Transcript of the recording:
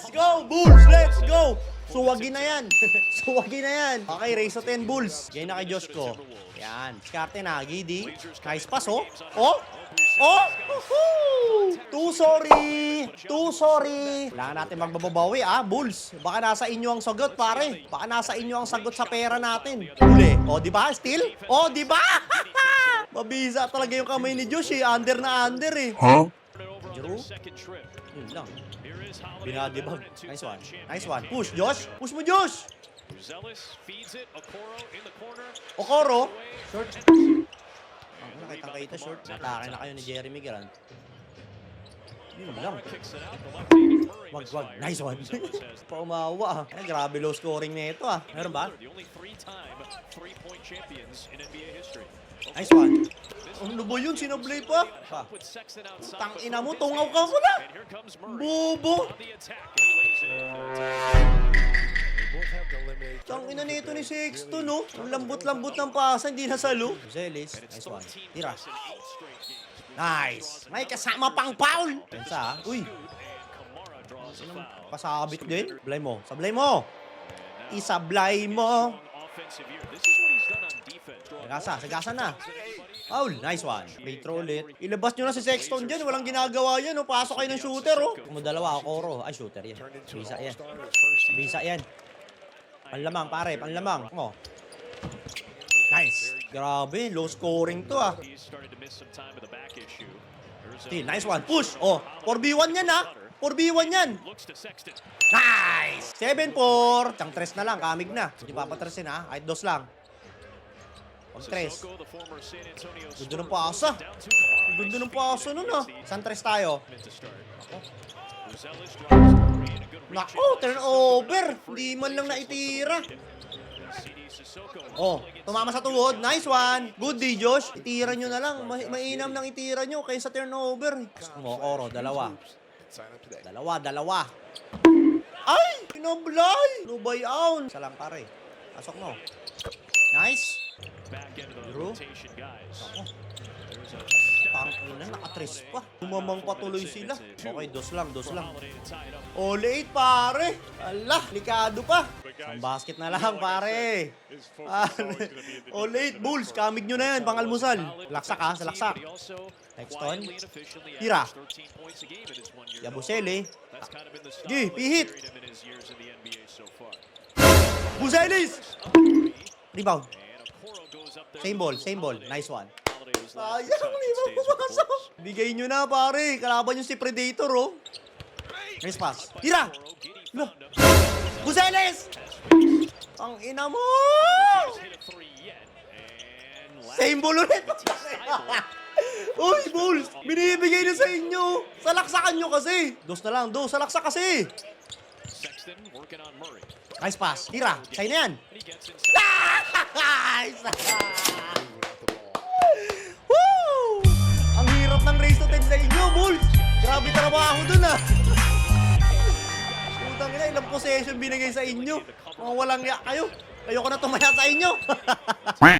Let's go, Bulls! Let's go! Suwagin na yan. Suwagin na yan. Okay, race to 10 Bulls. Yan na kay Josh ko. Yan. Diskarte na. Gidi. Nice pass, oh. Oh! Oh! Woohoo! Too sorry. Too sorry. Kailangan natin magbabawi, Bulls. Baka nasa inyo ang sagot, pare. Baka nasa inyo ang sagot sa pera natin. Uli. Oh, di ba? Still? Oh, di ba? Mabisa talaga yung kamay ni Josh, eh. Under na under, eh. Huh? Drew? Yun lang. Binadibag. Nice one. Nice one. Push, Josh. Push mo, Josh. Okoro. Short. Ang nakitang-kita short. Natake na kayo ni Jeremy Grant. Yun lang. Wag. Nice one. Paumawa, Ay, grabe low scoring na ito, Meron ba? Nice one. Ano ba yun? Sinablay pa? Tangina mo, tungaw ka muna. Bobo. Tangina nito ni Sexto, no? Ang lambot-lambot ng pasa, hindi nasalo. Zelis. Nice one. Tira. Nice. May kasama pang foul. Pensa, Uy. Sinong pasabit din? Sablay mo. Sablay mo. Isablay mo. Sagasa na. Foul. Nice one. Free throw ulit. Ilabas nyo na si Sexton dyan. Walang ginagawa yan. Pasok kayo ng shooter, Kung dalawa, Okoro. Ay, shooter yan. Bisa yan. Bisa yan. Panlamang, pare. Panlamang. Nice. Grabe. Low scoring to, Still, nice one. Push. 4v1 yan, 4v1 yan. Nice. 7-4. Tiyang 3 na lang. Kamig na. Hindi papatrasin, Kahit 2 lang. Pag 3. Ganda ng pasa. Ganda ng pasa nun, Saan 3 tayo? Nako, turnover. Hindi man lang naitira. Tumama sa tuhod. Nice one. Good day, Josh. Itira nyo na lang. Mainam nang itira nyo kaysa turnover. Oro, dalawa. Ay! Pinablay! No buy out. Isa lang, pare. Pasok mo. Nice. Drew. Pangina, naka-tres pa. Tumamang patuloy sila. Okay, 2 lang. Late, pare. Ala, likado pa. Ang basket na lang, pare. Late, Bulls. Kamig nyo na yan, pangalmusal. Laksak, sa laksak. Nexton. Tira. Yabusele. Pihit. Buselis. Rebound. Same ball. Nice one. Sayang, di ba pumasok? Bigay nyo na, pare. Kalaban nyo si Predator, Nice pass. Tira! No. Buselis! Ang ina mo! Same ball ulit. Uy, Bulls! Binibigay na sa inyo. Salaksakan nyo kasi. 2 na lang. Salaksak kasi. Nice pass. Tira. Sa'yo na yan. Nice! Woo! Ang hirap ng race to 10 sa inyo, Bulls. Grabe trabaho dun, Putang ina, ilang possession binigay sa inyo. Mga walang yak kayo. Ayoko na tumaya sa inyo.